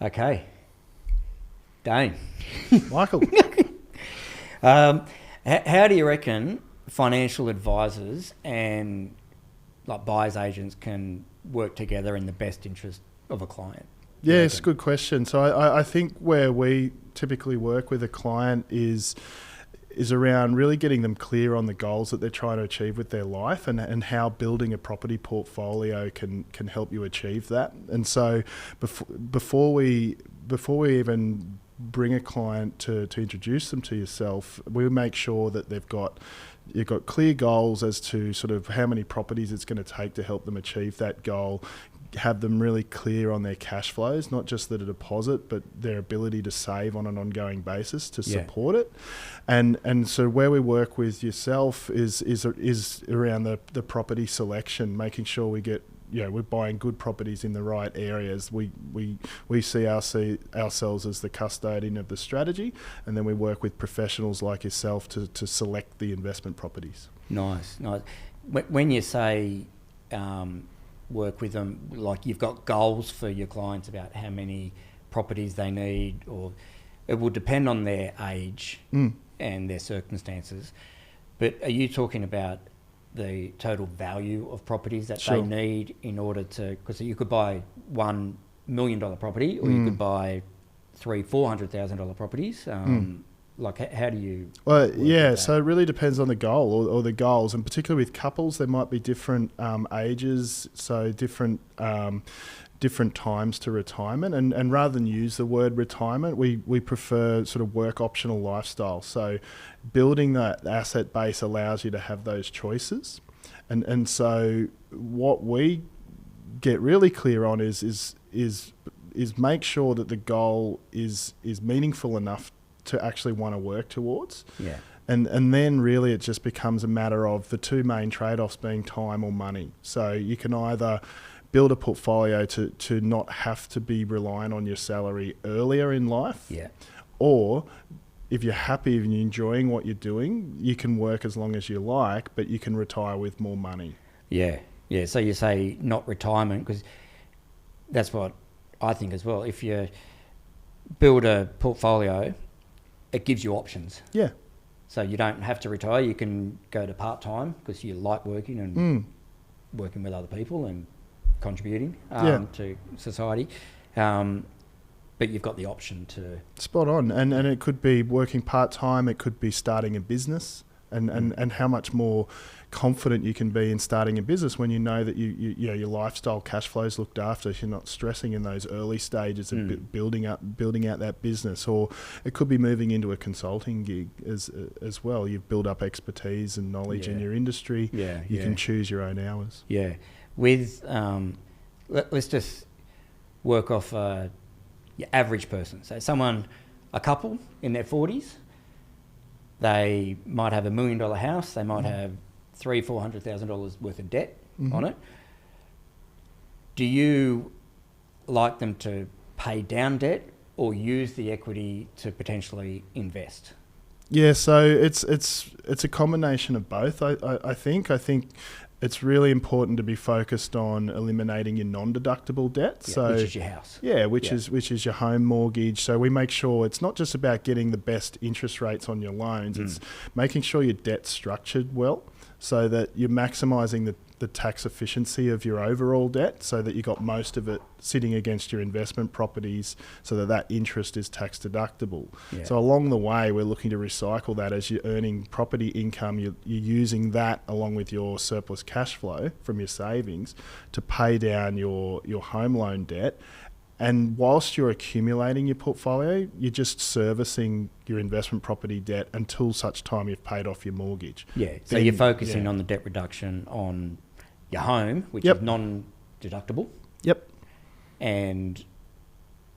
Okay. Dane. Michael. How do you reckon financial advisors and like buyer's agents can work together in the best interest of a client? Yeah, it's a good question. So I think where we typically work with a client is around really getting them clear on the goals that they're trying to achieve with their life and how building a property portfolio can help you achieve that. And so before we even bring a client to introduce them to yourself, we make sure that you've got clear goals as to sort of how many properties it's going to take to help them achieve that goal, have them really clear on their cash flows, not just the deposit, but their ability to save on an ongoing basis to support it. And so where we work with yourself is around the property selection, making sure we get, we're buying good properties in the right areas. We see ourselves as the custodian of the strategy, and then we work with professionals like yourself to select the investment properties. Nice. When you say work with them, like you've got goals for your clients about how many properties they need, or it will depend on their age and their circumstances. But are you talking about the total value of properties that they need in order to, because you could buy $1 million property, or you could buy $300,000-$400,000 properties. Like, how do you? Well, yeah, so it really depends on the goal or the goals, and particularly with couples, there might be different ages, so different times to retirement. And rather than use the word retirement, we prefer sort of work optional lifestyle. So building that asset base allows you to have those choices. And so what we get really clear on is make sure that the goal is meaningful enough to actually want to work towards. Yeah. And then really it just becomes a matter of the two main trade-offs being time or money. So you can either build a portfolio to not have to be reliant on your salary earlier in life, or if you're happy and you're enjoying what you're doing, you can work as long as you like, but you can retire with more money. Yeah. So you say not retirement, because that's what I think as well. If you build a portfolio, it gives you options. Yeah. So you don't have to retire. You can go to part-time because you like working and working with other people and contributing to society. But you've got the option to... Spot on. And it could be working part-time. It could be starting a business. And how much more confident you can be in starting a business when you know that your lifestyle cash flows looked after. You're not stressing in those early stages of building out that business. Or it could be moving into a consulting gig as well. You've built up expertise and knowledge in your industry. You can choose your own hours. Yeah. With let's just work off your average person. So a couple in their 40s. They might have $1 million house. They might have $300,000-$400,000 worth of debt on it. Do you like them to pay down debt or use the equity to potentially invest? Yeah, so it's a combination of both. I think it's really important to be focused on eliminating your non-deductible debt. Which is your house. Yeah, which is your home mortgage. So we make sure it's not just about getting the best interest rates on your loans. It's making sure your debt's structured well so that you're maximising the tax efficiency of your overall debt, so that you got most of it sitting against your investment properties, so that interest is tax deductible. Yeah. So along the way, we're looking to recycle that. As you're earning property income, you're using that along with your surplus cash flow from your savings to pay down your home loan debt. And whilst you're accumulating your portfolio, you're just servicing your investment property debt until such time you've paid off your mortgage. Yeah, so you're focusing on the debt reduction on your home, which is non-deductible. Yep. And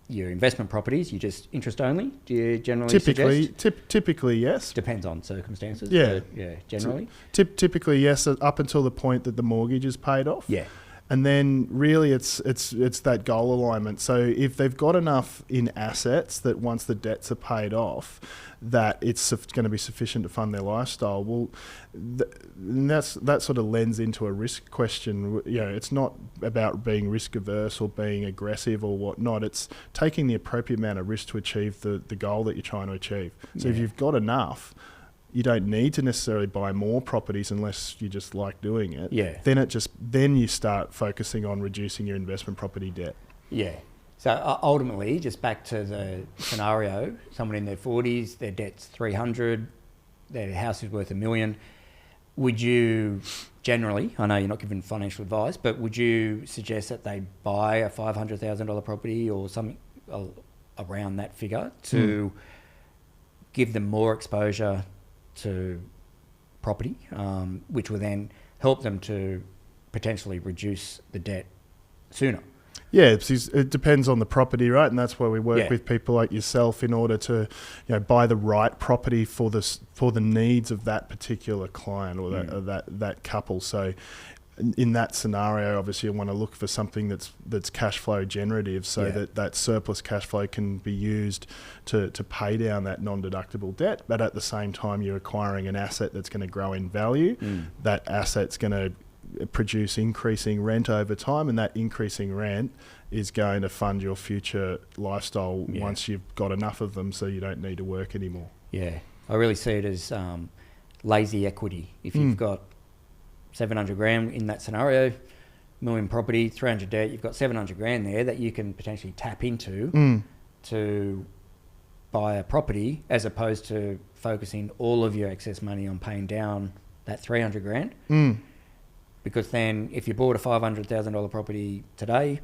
your investment properties, you just interest only? Do you generally suggest? Typically, yes. Depends on circumstances. Yeah. But generally. Typically, yes, up until the point that the mortgage is paid off. Yeah. And then really it's that goal alignment. So if they've got enough in assets that once the debts are paid off, that it's going to be sufficient to fund their lifestyle, well, that sort of lends into a risk question. You know, it's not about being risk averse or being aggressive or whatnot. It's taking the appropriate amount of risk to achieve the goal that you're trying to achieve. So if you've got enough, you don't need to necessarily buy more properties unless you just like doing it. Yeah. Then you start focusing on reducing your investment property debt. Yeah. So ultimately, just back to the scenario, someone in their 40s, their debt's 300, their house is worth $1 million. Would you generally, I know you're not giving financial advice, but would you suggest that they buy a $500,000 property or something around that figure to give them more exposure to property, which will then help them to potentially reduce the debt sooner? Yeah, it depends on the property, right? And that's why we work with people like yourself in order to, buy the right property for the needs of that particular client or that couple. So, in that scenario, obviously, you want to look for something that's cash flow generative, so that surplus cash flow can be used to pay down that non-deductible debt. But at the same time, you're acquiring an asset that's going to grow in value. That asset's going to produce increasing rent over time, and that increasing rent is going to fund your future lifestyle once you've got enough of them, so you don't need to work anymore. Yeah, I really see it as lazy equity. If you've got 700 grand in that scenario, million property, 300 debt, you've got 700 grand there that you can potentially tap into to buy a property, as opposed to focusing all of your excess money on paying down that 300 grand. Because then if you bought a $500,000 property today,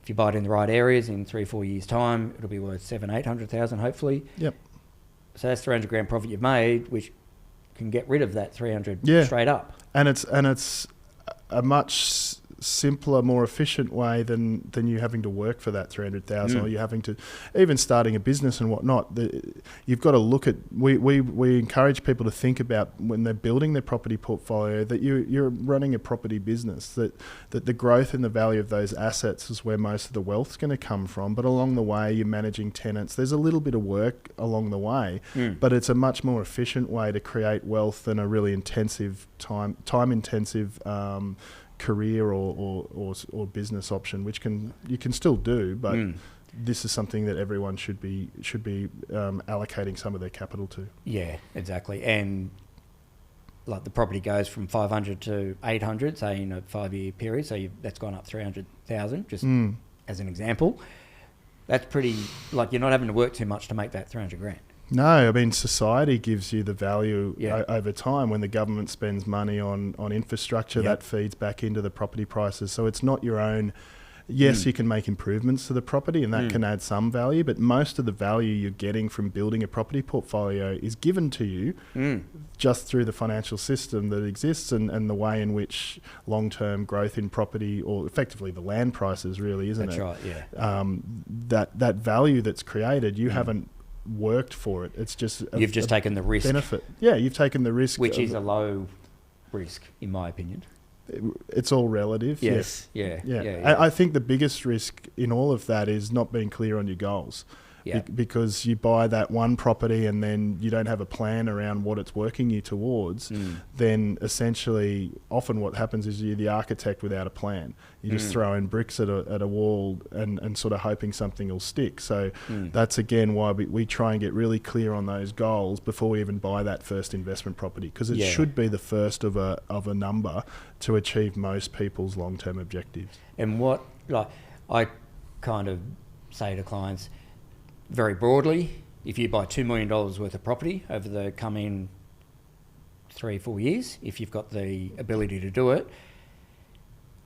if you buy it in the right areas in 3-4 years time, it'll be worth $700,000-800,000 hopefully. Yep. So that's 300 grand profit you've made, which can get rid of that 300 straight up. And it's a much simpler, more efficient way than you having to work for that 300,000 or you having to, even starting a business and whatnot. You've got to look at, we encourage people to think about when they're building their property portfolio that you're running a property business, that the growth in the value of those assets is where most of the wealth's going to come from. But along the way, you're managing tenants. There's a little bit of work along the way, but it's a much more efficient way to create wealth than a really intensive, time-intensive career or business option, which you can still do, but this is something that everyone should be allocating some of their capital to. Yeah, exactly. And like the property goes from 500 to 800, say in a 5-year period, so that's gone up 300,000, just as an example. That's pretty, like, you're not having to work too much to make that 300 grand. No, I mean, society gives you the value over time. When the government spends money on infrastructure, that feeds back into the property prices. So it's not your own. Yes, you can make improvements to the property and that can add some value, but most of the value you're getting from building a property portfolio is given to you just through the financial system that exists and the way in which long-term growth in property, or effectively the land prices really, isn't it? That's right, yeah. That value that's created, you haven't worked for it. It's just you've just taken the risk benefit. Yeah, you've taken the risk, which is a low risk in my opinion. It's all relative. Yes. Yeah. I think the biggest risk in all of that is not being clear on your goals. Because you buy that one property and then you don't have a plan around what it's working you towards, then essentially often what happens is you're the architect without a plan. You just throw in bricks at a wall and sort of hoping something will stick. So that's again why we try and get really clear on those goals before we even buy that first investment property, because it should be the first of a number to achieve most people's long-term objectives. And what I kind of say to clients, very broadly, if you buy $2 million worth of property over the coming 3-4 years, if you've got the ability to do it,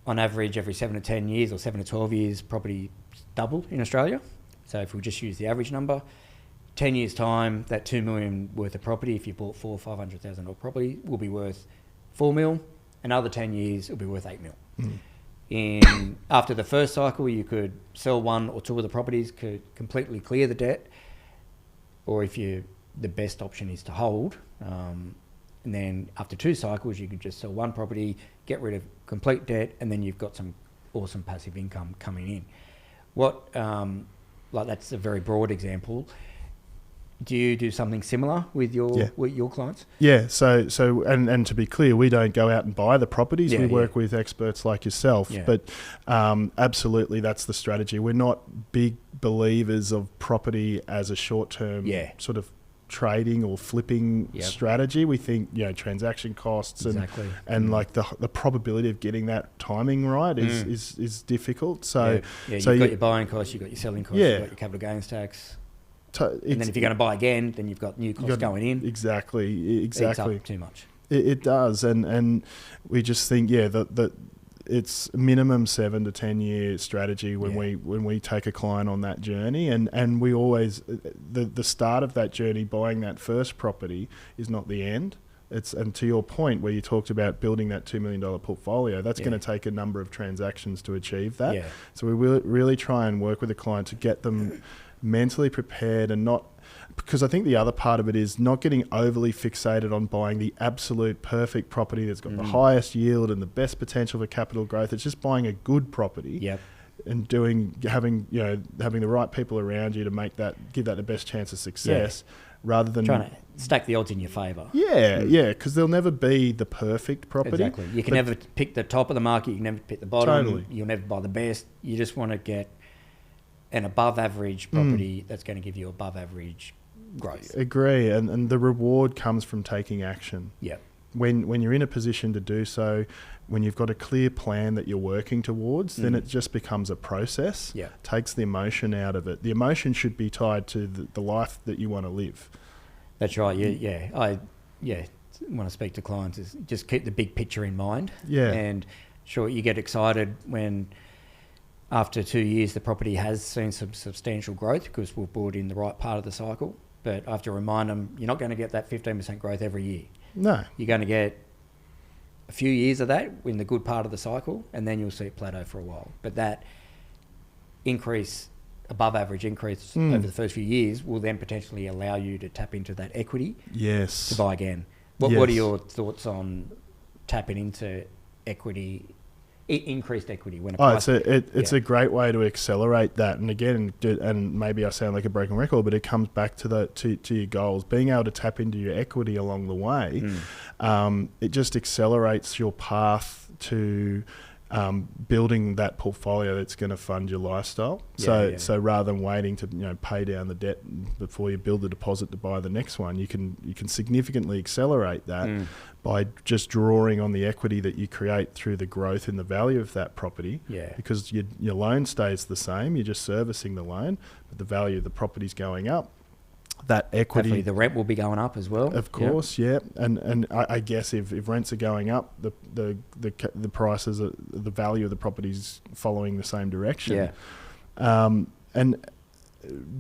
on average every 7 to 10 years or 7 to 12 years, property double in Australia. So if we just use the average number, 10 years time, that $2 million worth of property, if you bought $400,000 or $500,000 property, will be worth $4 million. Another 10 years, it'll be worth $8 million. After the first cycle, you could sell 1 or 2 of the properties, could completely clear the debt, or if the best option is to hold, And then after 2 cycles, you could just sell one property, get rid of complete debt, and then you've got some awesome passive income coming in. Like that's a very broad example. Do you do something similar with your clients? Yeah. So and to be clear, we don't go out and buy the properties. We work with experts like yourself. Yeah. But absolutely, that's the strategy. We're not big believers of property as a short-term sort of trading or flipping strategy. We think transaction costs and like the probability of getting that timing right is difficult. So you've got your buying costs, you've got your selling costs, you've got your capital gains tax. And then if you're going to buy again, then you've got new costs going in. Exactly. It eats up too much. It does, and we just think that it's minimum 7 to 10 year strategy when we take a client on that journey, and we always the start of that journey, buying that first property, is not the end. And to your point where you talked about building that $2 million portfolio, that's going to take a number of transactions to achieve that. Yeah. So we will really try and work with a client to get them mentally prepared, and not, because I think the other part of it is not getting overly fixated on buying the absolute perfect property that's got the highest yield and the best potential for capital growth. It's just buying a good property and having the right people around you to give that the best chance of success, rather than trying to stack the odds in your favour. Because there'll never be the perfect property. Exactly. You can never pick the top of the market. You can never pick the bottom. Totally. You'll never buy the best. You just want to get an above average property that's going to give you above average growth. Agree. And the reward comes from taking action. Yeah. When you're in a position to do so, when you've got a clear plan that you're working towards, then it just becomes a process. Yeah. Takes the emotion out of it. The emotion should be tied to the life that you want to live. That's right. I want to speak to clients is just keep the big picture in mind. Yeah. And sure, you get excited when after 2 years, the property has seen some substantial growth because we've bought in the right part of the cycle. But I have to remind them, you're not going to get that 15% growth every year. No. You're going to get a few years of that in the good part of the cycle, and then you'll see it plateau for a while. But that above average increase over the first few years will then potentially allow you to tap into that equity to buy again. What are your thoughts on tapping into equity, increased equity when it's a great way to accelerate that. And again, and maybe I sound like a broken record, but it comes back to your goals. Being able to tap into your equity along the way, it just accelerates your path to building that portfolio that's going to fund your lifestyle. So rather than waiting to pay down the debt before you build the deposit to buy the next one, you can significantly accelerate that by just drawing on the equity that you create through the growth in the value of that property. Yeah. Because your loan stays the same, you're just servicing the loan, but the value of the property's going up. That equity, hopefully the rent will be going up as well. Of course, and I guess if rents are going up, the prices, the value of the properties following the same direction. And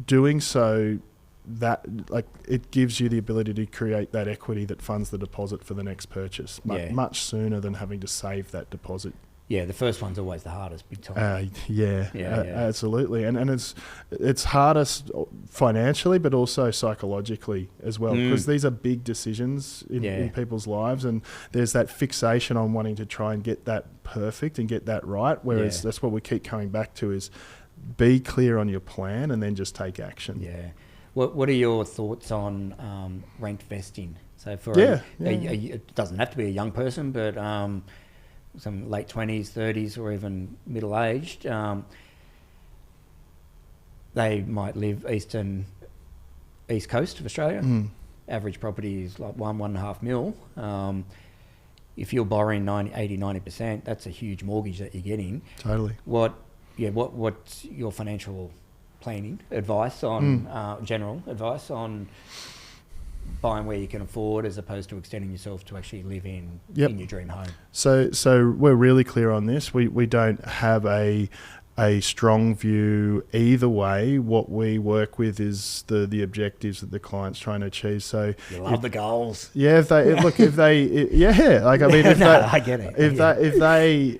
doing so, that it gives you the ability to create that equity that funds the deposit for the next purchase much sooner than having to save that deposit. Yeah, the first one's always the hardest, big time. Absolutely, and it's hardest financially, but also psychologically as well, because these are big decisions in people's lives, and there's that fixation on wanting to try and get that perfect and get that right. Whereas that's what we keep coming back to is be clear on your plan and then just take action. Yeah. What are your thoughts on rent vesting? So for it doesn't have to be a young person, but some late 20s, 30s, or even middle-aged, they might live east coast of Australia. Average property is like 1.5 mil. If you're borrowing 80-90%, that's a huge mortgage that you're getting. Totally. What's your financial planning advice on general advice on buying where you can afford as opposed to extending yourself to actually live in your dream home? So we're really clear on this. We don't have a strong view either way. What we work with is the objectives that the client's trying to achieve. So you love the goals. Yeah, I get it.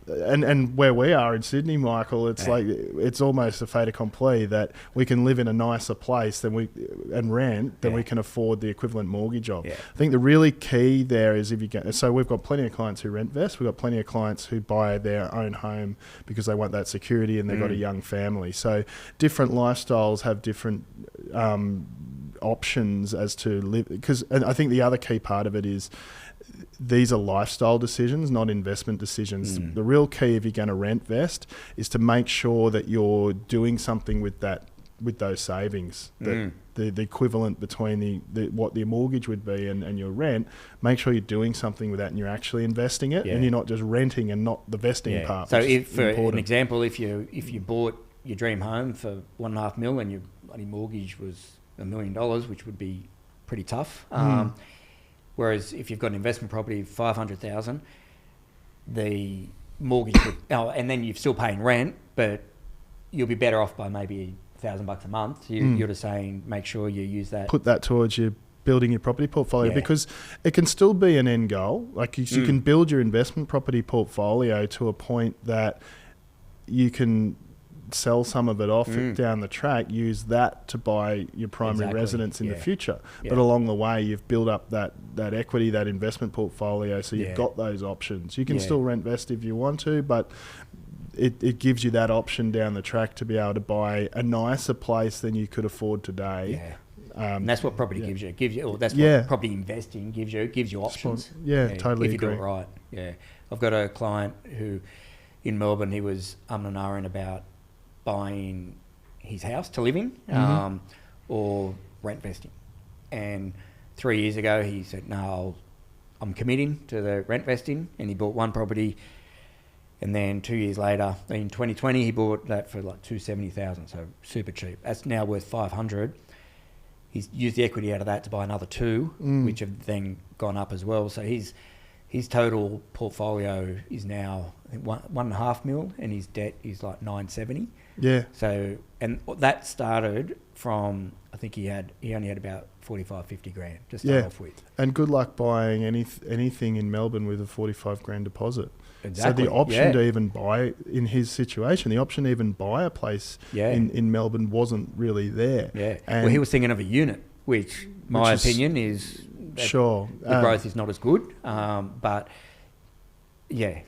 and where we are in Sydney, Michael, it's like it's almost a fait accompli that we can live in a nicer place than we can afford the equivalent mortgage of. Yeah. I think the really key there is so we've got plenty of clients who rent vest. We've got plenty of clients who buy their own home because they want that security and they've got a young family. So different lifestyles have different options as to live. And I think the other key part of it is these are lifestyle decisions, not investment decisions. The real key if you're going to rent vest is to make sure that you're doing something with those savings. The equivalent between what the mortgage would be and your rent. Make sure you're doing something with that and you're actually investing it, and you're not just renting and not the vesting part. So if, for an example, if you bought your dream home for $1.5 million and your money mortgage was $1 million, which would be pretty tough. Whereas if you've got an investment property, $500,000, the mortgage would, and then you're still paying rent, but you'll be better off by maybe $1,000 a month. You're just saying, make sure you use that. Put that towards your building your property portfolio, because it can still be an end goal. Like you can build your investment property portfolio to a point that you can sell some of it off down the track, use that to buy your primary residence in the future. But along the way, you've built up that equity, that investment portfolio, so you've got those options. You can still rent vest if you want to, but it gives you that option down the track to be able to buy a nicer place than you could afford today. And that's what property gives you. It gives you, or that's what property investing gives you. It gives you options. Totally. If you agree. do it right. I've got a client who, in Melbourne, he was and ahhing about buying his house to live in, or rent vesting. And 3 years ago, he said, "No, I'm committing to the rent vesting," and he bought one property. And then 2 years later, in 2020, he bought that for like $270,000, so super cheap. That's now worth $500,000. He's used the equity out of that to buy another two, which have then gone up as well. So his total portfolio is now, I think, $1.5 million, and his debt is like $970,000. Yeah. So, and that started from, I think he only had about 45, 50 grand to start off with. And good luck buying anything in Melbourne with a 45 grand deposit. Exactly. So the option to even buy, in his situation, the option to even buy a place in Melbourne wasn't really there. Yeah. And he was thinking of a unit, which my opinion is the growth is not as good. But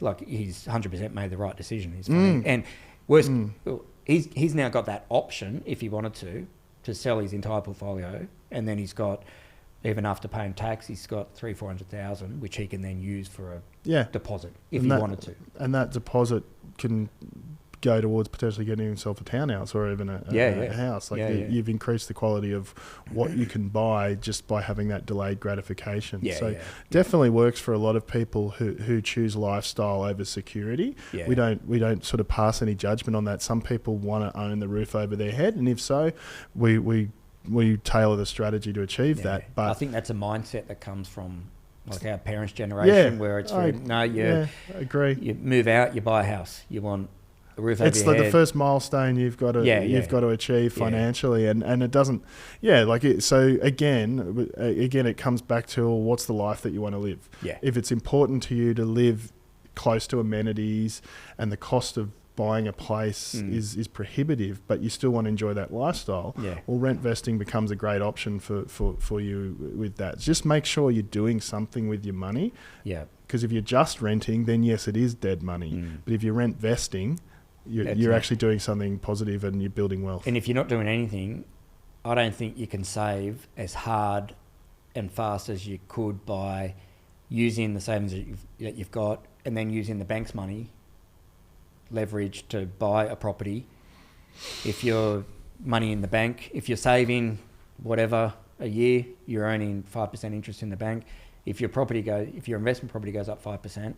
like he's 100% made the right decision. He's and worse, he's now got that option if he wanted to sell his entire portfolio, and then he's got, even after paying tax, he's got $300,000-400,000, which he can then use for a deposit if he wanted to. And that deposit can go towards potentially getting himself a townhouse or even a house. You've increased the quality of what you can buy just by having that delayed gratification. Definitely works for a lot of people who choose lifestyle over security. We don't sort of pass any judgment on that. Some people want to own the roof over their head, and if so, we tailor the strategy to achieve that. But I think that's a mindset that comes from like our parents' generation, where it's agree. You move out, you buy a house, you want a roof over your head. It's like the first milestone you've got to achieve financially, and it doesn't. So again, it comes back to what's the life that you want to live. If it's important to you to live close to amenities, and the cost of buying a place is prohibitive, but you still want to enjoy that lifestyle, well, rent vesting becomes a great option for you with that. Just make sure you're doing something with your money. Because if you're just renting, then yes, it is dead money. But if you're rent vesting, you're actually doing something positive and you're building wealth. And if you're not doing anything, I don't think you can save as hard and fast as you could by using the savings that you've got, and then using the bank's money leverage to buy a property. If your money in the bank, if you're saving whatever a year, you're earning 5% interest in the bank. If your investment property goes up 5%,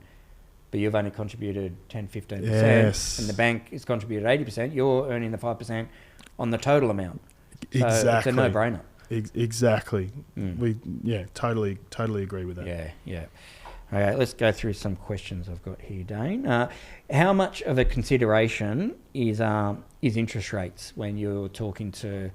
but you've only contributed 10-15%, and the bank has contributed 80%, you're earning the 5% on the total amount. So exactly. It's a no-brainer. Exactly. We totally agree with that. Yeah. Okay, let's go through some questions I've got here, Dane. How much of a consideration is interest rates when you're talking to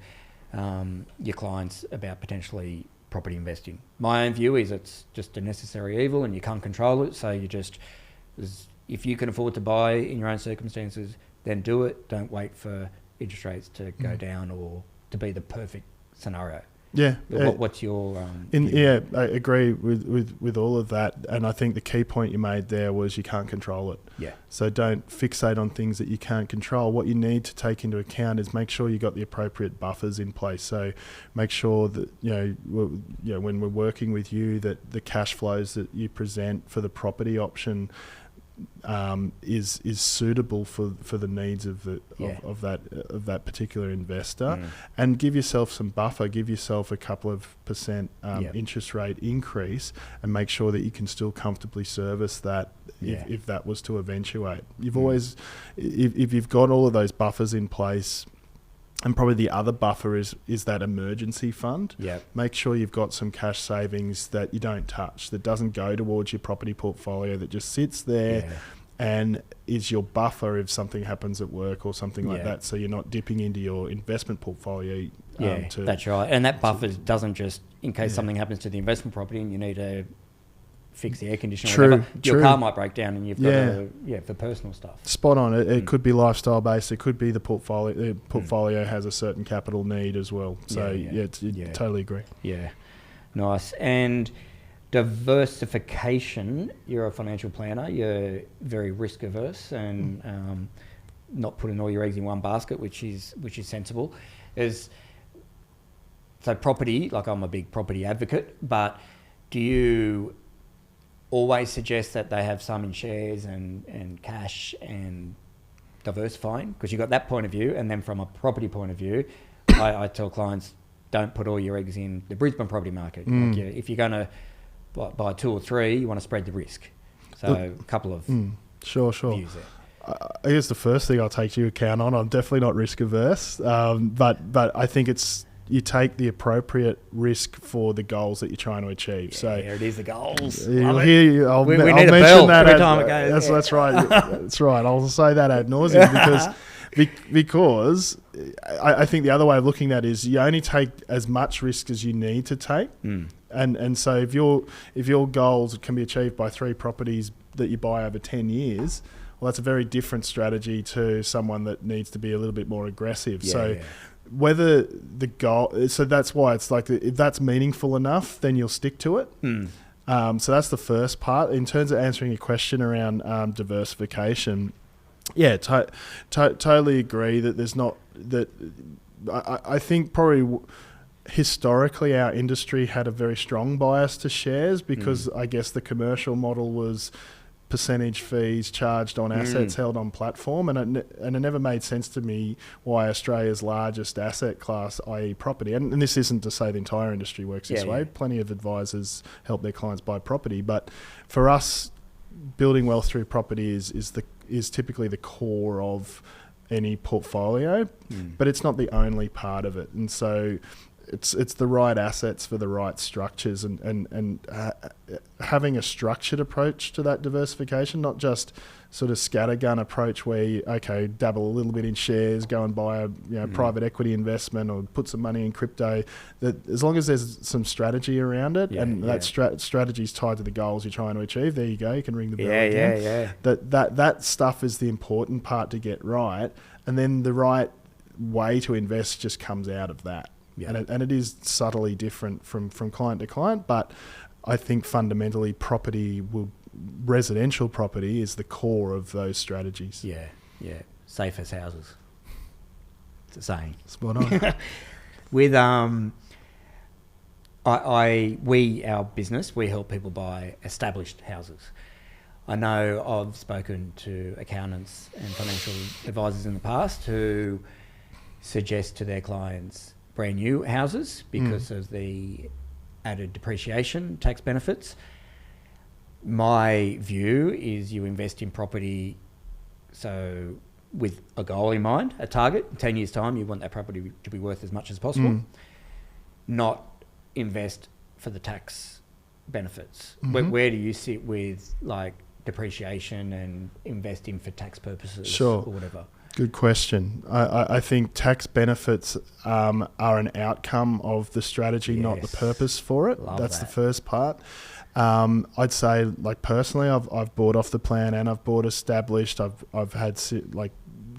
your clients about potentially property investing? My own view is it's just a necessary evil and you can't control it, so you if you can afford to buy in your own circumstances, then do it. Don't wait for interest rates to go down or to be the perfect scenario. Yeah. What's your view? I agree with all of that, and I think the key point you made there was you can't control it. Yeah. So don't fixate on things that you can't control. What you need to take into account is make sure you got the appropriate buffers in place. So make sure that when we're working with you, that the cash flows that you present for the property option is suitable for the needs of that particular investor, and give yourself some buffer, give yourself a couple of % interest rate increase, and make sure that you can still comfortably service that if that was to eventuate. You've always, if you've got all of those buffers in place. And probably the other buffer is that emergency fund. Yeah. Make sure you've got some cash savings that you don't touch, that doesn't go towards your property portfolio, that just sits there and is your buffer if something happens at work or something like that. So you're not dipping into your investment portfolio. That's right. And that buffer doesn't just, in case something happens to the investment property and you need to fix the air conditioner or whatever, your car might break down and you've got for personal stuff. Spot on. It could be lifestyle based. It could be the portfolio. The portfolio has a certain capital need as well. So totally agree. Yeah. Nice. And diversification. You're a financial planner. You're very risk averse and not putting all your eggs in one basket, which is sensible. So property. Like, I'm a big property advocate, but do you always suggest that they have some in shares and cash and diversifying? Because you've got that point of view, and then from a property point of view, I tell clients, don't put all your eggs in the Brisbane property market. Like, if you're going to buy 2 or 3, you want to spread the risk. So a couple of views there. I guess the first thing I'll take into account on, I'm definitely not risk averse, but I think you take the appropriate risk for the goals that you're trying to achieve. Yeah, so there it is, the goals. We need a bell that every time it goes. That's right. That's right. I'll say that ad nauseum because I think the other way of looking at it is you only take as much risk as you need to take. And so if your goals can be achieved by 3 properties that you buy over 10 years, well, that's a very different strategy to someone that needs to be a little bit more aggressive. Whether the goal, so that's why it's like, if that's meaningful enough, then you'll stick to it. So that's the first part. In terms of answering your question around diversification, totally agree that there's not that. I think probably historically our industry had a very strong bias to shares because I guess the commercial model was percentage fees charged on assets held on platform, and it never made sense to me why Australia's largest asset class, i.e. property, and this isn't to say the entire industry works this way. Plenty of advisors help their clients buy property, but for us, building wealth through property is typically the core of any portfolio, but it's not the only part of it, and so it's the right assets for the right structures, and having a structured approach to that diversification, not just sort of scattergun approach where you, dabble a little bit in shares, go and buy a private equity investment or put some money in crypto. That as long as there's some strategy around it, that strategy is tied to the goals you're trying to achieve, there you go. You can ring the bell again. That stuff is the important part to get right, and then the right way to invest just comes out of that. And it is subtly different from client to client, but I think fundamentally residential property is the core of those strategies. Safe as houses. It's a saying. Spot on. With our business, we help people buy established houses. I know I've spoken to accountants and financial advisors in the past who suggest to their clients brand new houses because of the added depreciation tax benefits. My view is you invest in property so with a goal in mind, a target. In 10 years' time, you want that property to be worth as much as possible, not invest for the tax benefits. Where do you sit with like depreciation and investing for tax purposes or whatever? Good question. I think tax benefits are an outcome of the strategy, not the purpose for it. That's the first part. I'd say, like, personally, I've bought off the plan and I've bought established. I've had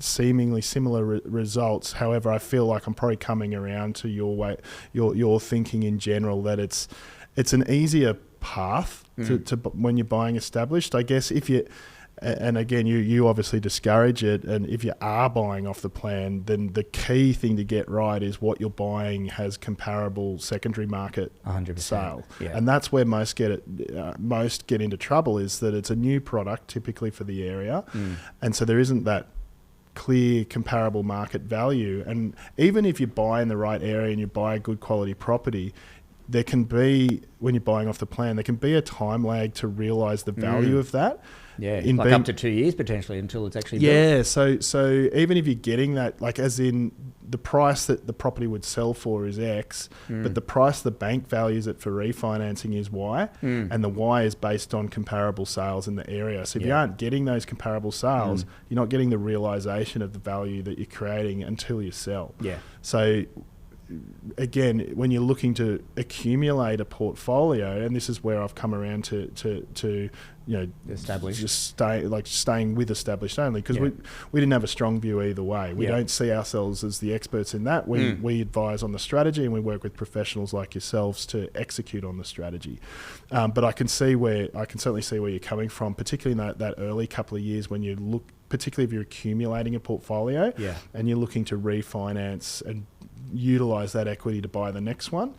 seemingly similar results. However, I feel like I'm probably coming around to your thinking in general, that it's an easier path to when you're buying established. I guess if you, and again, you obviously discourage it, and if you are buying off the plan, then the key thing to get right is what you're buying has comparable secondary market 100%. sale. Yeah. And that's where most get into trouble, is that it's a new product typically for the area, and so there isn't that clear comparable market value. And even if you buy in the right area and you buy a good quality property, there can be, when you're buying off the plan, there can be a time lag to realise the value of that. Yeah, like up to 2 years potentially until it's actually built. Yeah, so even if you're getting that, like, as in the price that the property would sell for is X, but the price the bank values it for refinancing is Y, and the Y is based on comparable sales in the area. So if you aren't getting those comparable sales, you're not getting the realisation of the value that you're creating until you sell. Yeah. So again, when you're looking to accumulate a portfolio, and this is where I've come around to Established. just staying with established only, because we didn't have a strong view either way. We don't see ourselves as the experts in that. We advise on the strategy, and we work with professionals like yourselves to execute on the strategy. But I can certainly see where you're coming from, particularly in that early couple of years when you look, particularly if you're accumulating a portfolio and you're looking to refinance and utilise that equity to buy the next one.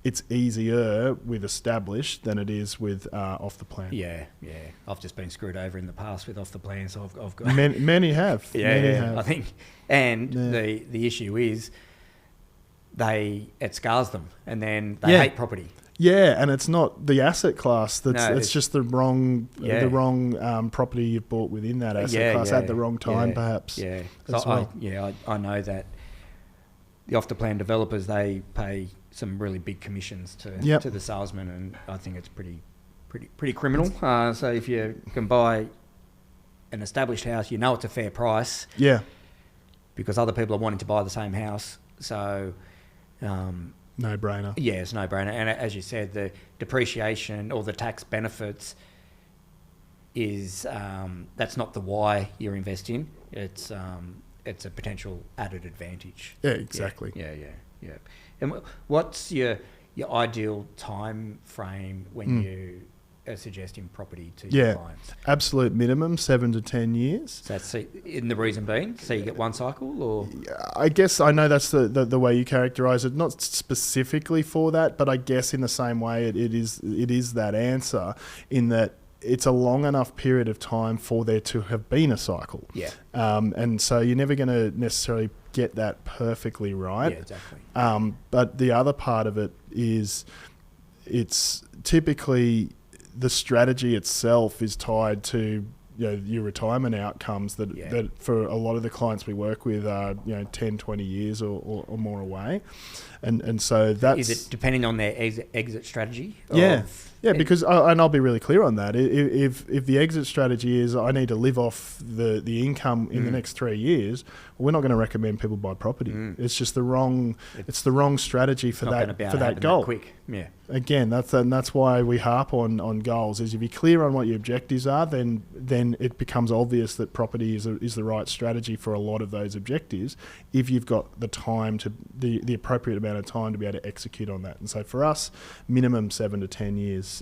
It's easier with established than it is with off the plan. Yeah. I've just been screwed over in the past with off the plan, so I've got many have. Many have. I think, and the issue is it scars them, and then they hate property. Yeah, and it's not the asset class. It's just the wrong property you've bought within that asset class at the wrong time, perhaps. Yeah, so I know that the off the plan developers, they pay some really big commissions to the salesman, and I think it's pretty criminal. So if you can buy an established house, you know it's a fair price. Yeah. Because other people are wanting to buy the same house, so. No brainer. Yeah, it's no brainer. And as you said, the depreciation or the tax benefits is that's not the why you're investing. It's a potential added advantage. Yeah, exactly. Yeah. And what's your ideal time frame when you are suggesting property to your clients? Absolute minimum 7 to 10 years. So that's in the reason being, so you get one cycle, or? I guess I know that's the way you characterise it, not specifically for that, but I guess in the same way it is that answer, in that it's a long enough period of time for there to have been a cycle. Yeah. And so you're never going to necessarily get that perfectly right. Yeah, exactly. But the other part of it is it's typically the strategy itself is tied to your retirement outcomes that for a lot of the clients we work with are 10, 20 years or more away. And so that's... Is it depending on their exit strategy? Yeah, because, and I'll be really clear on that, if the exit strategy is I need to live off the income in the next 3 years, we're not going to recommend people buy property. It's just the wrong strategy for that goal. That quick. Yeah. Again, that's why we harp on goals. Is if you're clear on what your objectives are, then it becomes obvious that property is the right strategy for a lot of those objectives, if you've got the time to the appropriate amount of time to be able to execute on that. And so for us, minimum 7 to 10 years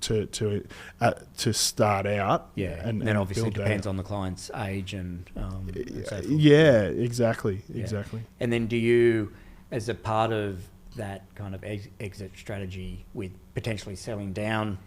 to start out. Yeah, and then obviously it depends on the client's age and so forth. Yeah, exactly. And then do you, as a part of that kind of exit strategy, with potentially selling down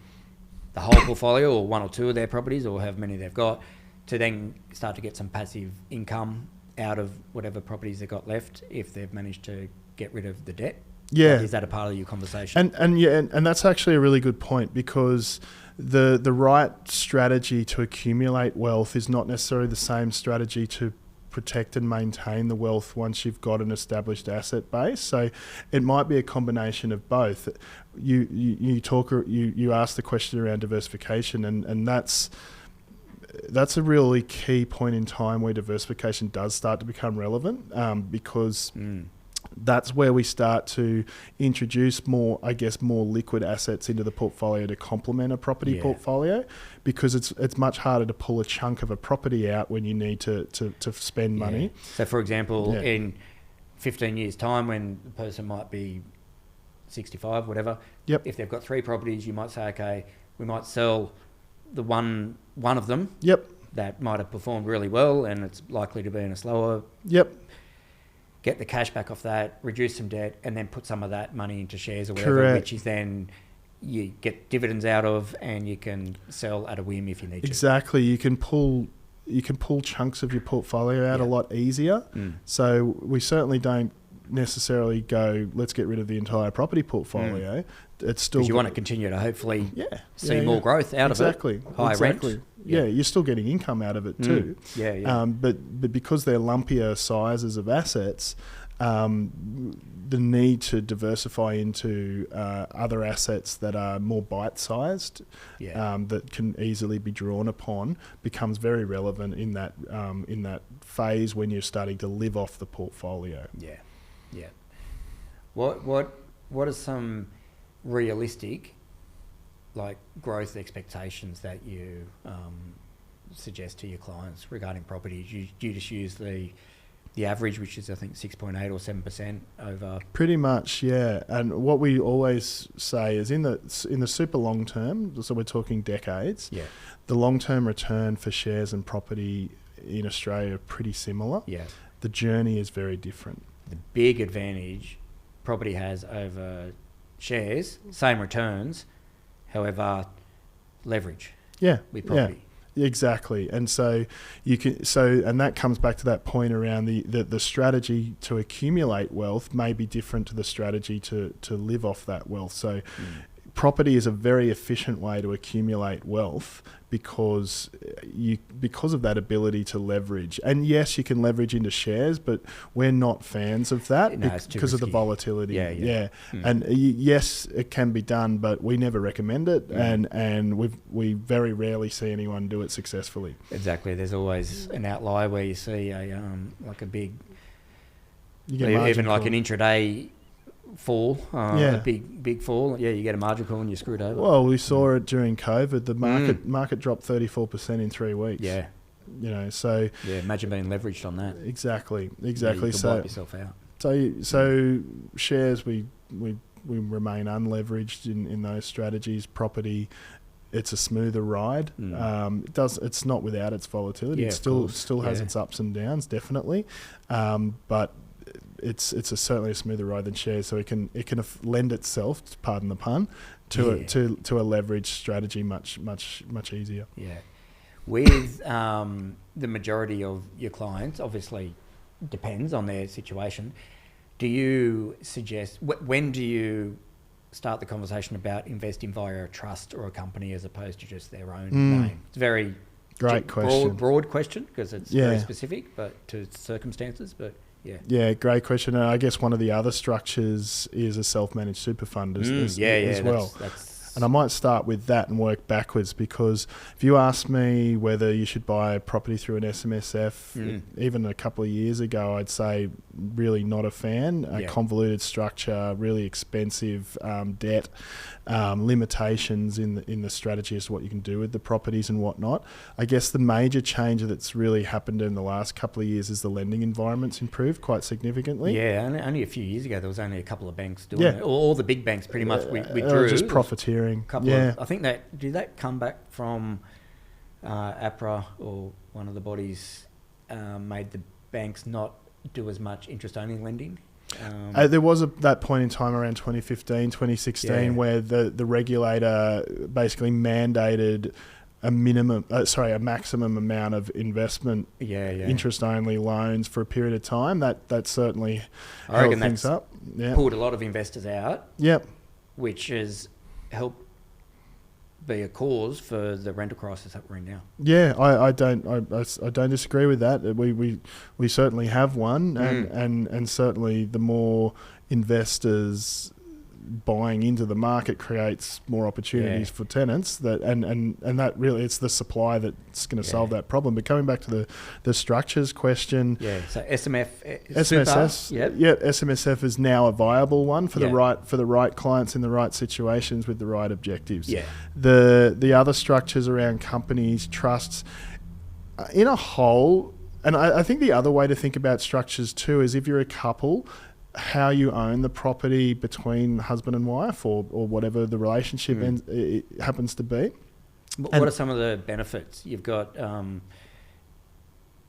the whole portfolio or one or two of their properties or however many they've got, to then start to get some passive income out of whatever properties they've got left if they've managed to get rid of the debt? Yeah. Like, is that a part of your conversation? And that's actually a really good point, because the right strategy to accumulate wealth is not necessarily the same strategy to protect and maintain the wealth once you've got an established asset base. So it might be a combination of both. You ask the question around diversification, and that's that's a really key point in time where diversification does start to become relevant, because that's where we start to introduce more liquid assets into the portfolio to complement a property portfolio, because it's much harder to pull a chunk of a property out when you need to spend money. So, for example, in 15 years' time, when the person might be 65, whatever, if they've got 3 properties, you might say, okay, we might sell the one of them that might have performed really well and it's likely to be in a slower... Get the cash back off that, reduce some debt, and then put some of that money into shares or whatever, which is then you get dividends out of, and you can sell at a whim if you need to. Exactly. You can pull chunks of your portfolio out a lot easier. So we certainly don't necessarily go, let's get rid of the entire property portfolio. It's still... Because you want to continue to hopefully see more growth out of it. Higher rent. Yeah, you're still getting income out of it too. But because they're lumpier sizes of assets, the need to diversify into other assets that are more bite-sized, that can easily be drawn upon, becomes very relevant in that phase when you're starting to live off the portfolio. What are some realistic growth expectations that you suggest to your clients regarding properties? Do you just use the average, which is I think 6.8 or 7% over? Pretty much, yeah. And what we always say is in the super long term, so we're talking decades, the long term return for shares and property in Australia are pretty similar. The journey is very different. The big advantage property has over shares, same returns, however, leverage. With property. Exactly. And so and that comes back to that point around the strategy to accumulate wealth may be different to the strategy to live off that wealth. So property is a very efficient way to accumulate wealth because of that ability to leverage. And yes, you can leverage into shares, but we're not fans of that because of the volatility. And yes, it can be done, but we never recommend it, and we very rarely see anyone do it successfully. Exactly. There's always an outlier where you see a big, even like an intraday fall, a big fall. You get a margin call and you're screwed over. Well, we saw it during COVID. The market dropped 34% in 3 weeks. So imagine being leveraged on that. Exactly. You can wipe yourself out. So shares we remain unleveraged in those strategies. Property, it's a smoother ride. It's not without its volatility. It still has its ups and downs, definitely, but it's certainly a smoother ride than shares, so it can lend itself, pardon the pun, to a leverage strategy much easier. With the majority of your clients, obviously depends on their situation. Do you suggest when do you start the conversation about investing via a trust or a company as opposed to just their own name? It's a very broad question because it's very specific, but to circumstances, but. Great question. And I guess one of the other structures is a self-managed super fund as well. And I might start with that and work backwards, because if you ask me whether you should buy a property through an SMSF, even a couple of years ago, I'd say really not a fan. A convoluted structure, really expensive debt, limitations in the strategy as to what you can do with the properties and whatnot. I guess the major change that's really happened in the last couple of years is the lending environment's improved quite significantly. Only a few years ago there was only a couple of banks doing it. All the big banks pretty much withdrew. Just profiteering. I think did that come back from APRA, or one of the bodies made the banks not do as much interest-only lending? There was that point in time around 2015, 2016 where the regulator basically mandated a maximum amount of investment interest-only loans for a period of time. That certainly held things up. Pulled a lot of investors out. Which has helped be a cause for the rental crisis that we're in now. I don't disagree with that. We certainly have one, and certainly the more investors buying into the market creates more opportunities for tenants. That and that really, it's the supply that's going to solve that problem. But coming back to the structures question, so SMF, SMSF, SMSF is now a viable one for the right clients in the right situations with the right objectives. The other structures around companies, trusts, in a whole. And I think the other way to think about structures too is if you're a couple, how you own the property between husband and wife or whatever the relationship it happens to be. What are some of the benefits? You've got,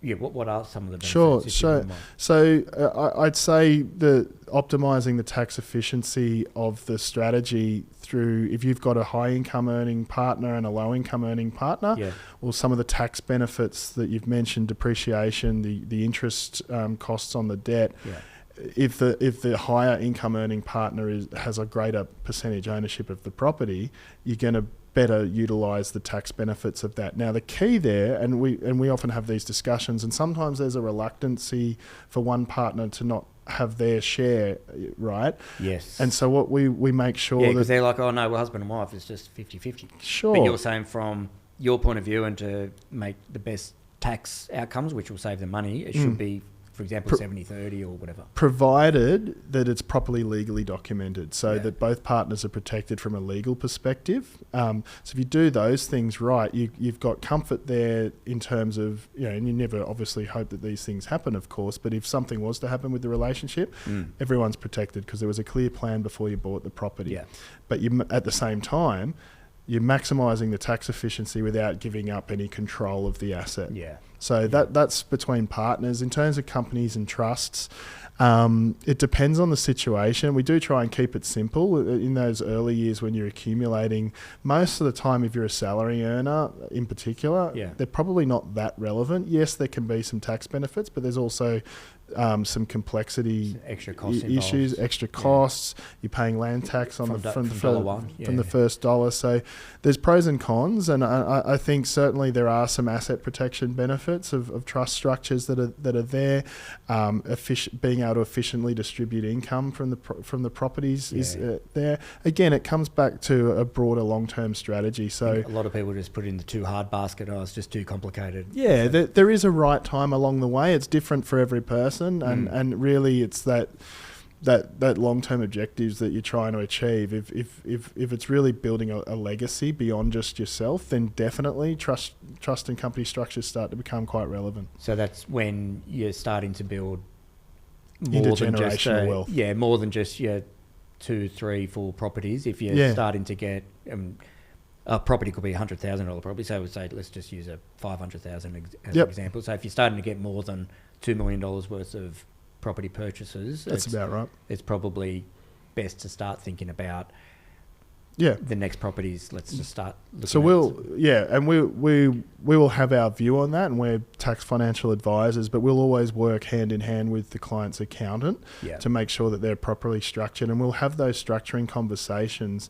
what are some of the benefits? Sure. So I'd say optimising the tax efficiency of the strategy through, if you've got a high income earning partner and a low income earning partner, or some of the tax benefits that you've mentioned, depreciation, the interest costs on the debt. If the higher income earning partner has a greater percentage ownership of the property, you're going to better utilise the tax benefits of that. Now the key there, and we often have these discussions, and sometimes there's a reluctancy for one partner to not have their share, right? Yes. And so what we make sure because they're like, oh no, well, husband and wife is just 50-50. Sure. But you're saying from your point of view and to make the best tax outcomes, which will save them money, it should be, for example, 70-30 or whatever. Provided that it's properly legally documented, so that both partners are protected from a legal perspective. So if you do those things right, you've got comfort there in terms of, and you never obviously hope that these things happen, of course, but if something was to happen with the relationship, everyone's protected because there was a clear plan before you bought the property. But at the same time, you're maximising the tax efficiency without giving up any control of the asset. So that's between partners. In terms of companies and trusts, it depends on the situation. We do try and keep it simple. In those early years when you're accumulating, most of the time if you're a salary earner in particular, they're probably not that relevant. Yes, there can be some tax benefits, but there's also some complexity, extra costs issues, extra costs. You're paying land tax on from the first dollar. So there's pros and cons, and I think certainly there are some asset protection benefits of trust structures that are there. Being able to efficiently distribute income from the properties is there. Again, it comes back to a broader long-term strategy. So a lot of people just put it in the too hard basket. Oh, it's just too complicated. There is a right time along the way. It's different for every person. And really it's that long-term objectives that you're trying to achieve. If it's really building a legacy beyond just yourself, then definitely trust and company structures start to become quite relevant. So that's when you're starting to build more than just wealth. More than just your 2, 3, 4 properties. If you're starting to get a property could be $100,000 property. So we'd say let's just use a $500,000 as an example. So if you're starting to get more than $2 million worth of property purchases, that's about right. It's probably best to start thinking about the next properties. Let's just start looking and we will have our view on that, and we're tax financial advisors, but we'll always work hand in hand with the client's accountant to make sure that they're properly structured, and we'll have those structuring conversations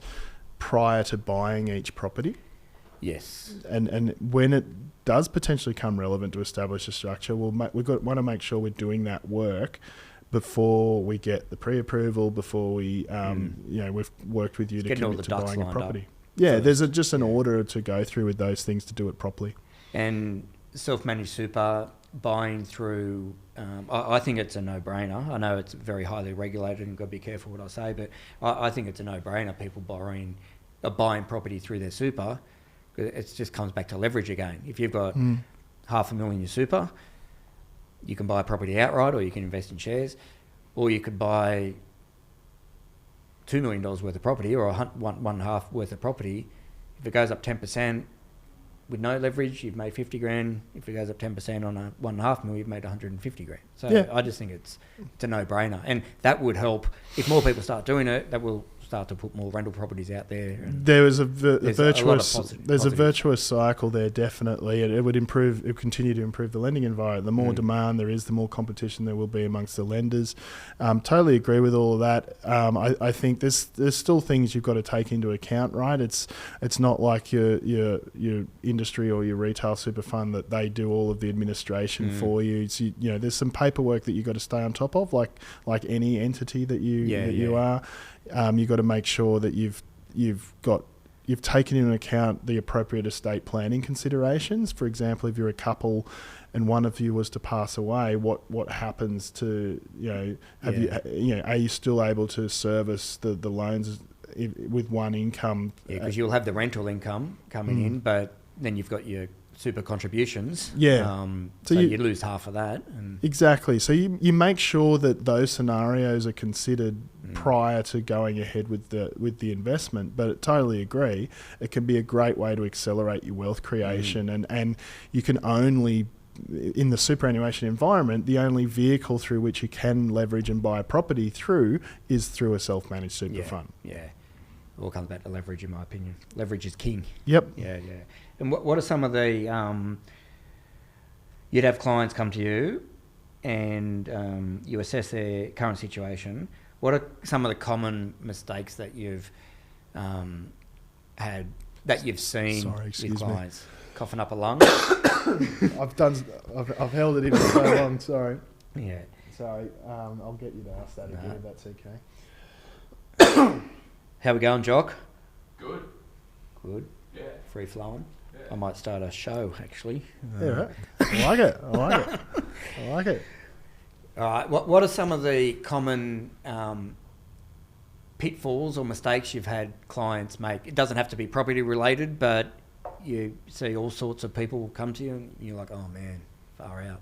prior to buying each property. Yes. And when it does potentially come relevant to establish a structure, want to make sure we're doing that work before we get the pre-approval, before we, we've worked with you to commit to buying a property. There's just an order to go through with those things to do it properly. And self-managed super, buying through, I think it's a no-brainer. I know it's very highly regulated and got to be careful what I say, but I think it's a no-brainer. People buying property through their super. It just comes back to leverage again. If you've got $500,000 in your super, you can buy a property outright, or you can invest in shares, or you could buy $2 million worth of property, or one and a half worth of property. If it goes up 10% with no leverage, you've made 50 grand. If it goes up 10% on a $1.5 million, you've made 150 grand. So I just think it's a no-brainer, and that would help if more people start doing it. That will start to put more rental properties out there. And there is a virtuous cycle there, definitely, and it would continue to improve the lending environment. The more demand there is, the more competition there will be amongst the lenders. Totally agree with all of that. I think there's still things you've got to take into account, right? It's not like your industry or your retail super fund that they do all of the administration for you. It's, there's some paperwork that you've got to stay on top of, like any entity that you are. You've got to make sure that you've taken into account the appropriate estate planning considerations. For example, if you're a couple and one of you was to pass away, what happens to, are you still able to service the loans with one income? Yeah, because you'll have the rental income coming in, but then you've got your super contributions. Yeah. So you lose half of that. Exactly. So you make sure that those scenarios are considered prior to going ahead with the investment. But I totally agree. It can be a great way to accelerate your wealth creation, and you can only, in the superannuation environment, the only vehicle through which you can leverage and buy a property is through a self-managed super fund. Yeah. It all comes back to leverage, in my opinion. Leverage is king. Yep. Yeah. And what are some of the... you'd have clients come to you and you assess their current situation. What are some of the common mistakes that you've had, that you've seen with clients? Coughing up a lung? I've held it in for so long, sorry. Yeah. Sorry, I'll get you to ask that again if that's okay. How we going, Jock? Good. Yeah. Free flowing? Yeah. I might start a show, actually. Yeah, right. I like it. All right. What are some of the common pitfalls or mistakes you've had clients make? It doesn't have to be property related, but you see all sorts of people come to you and you're like, oh man, far out.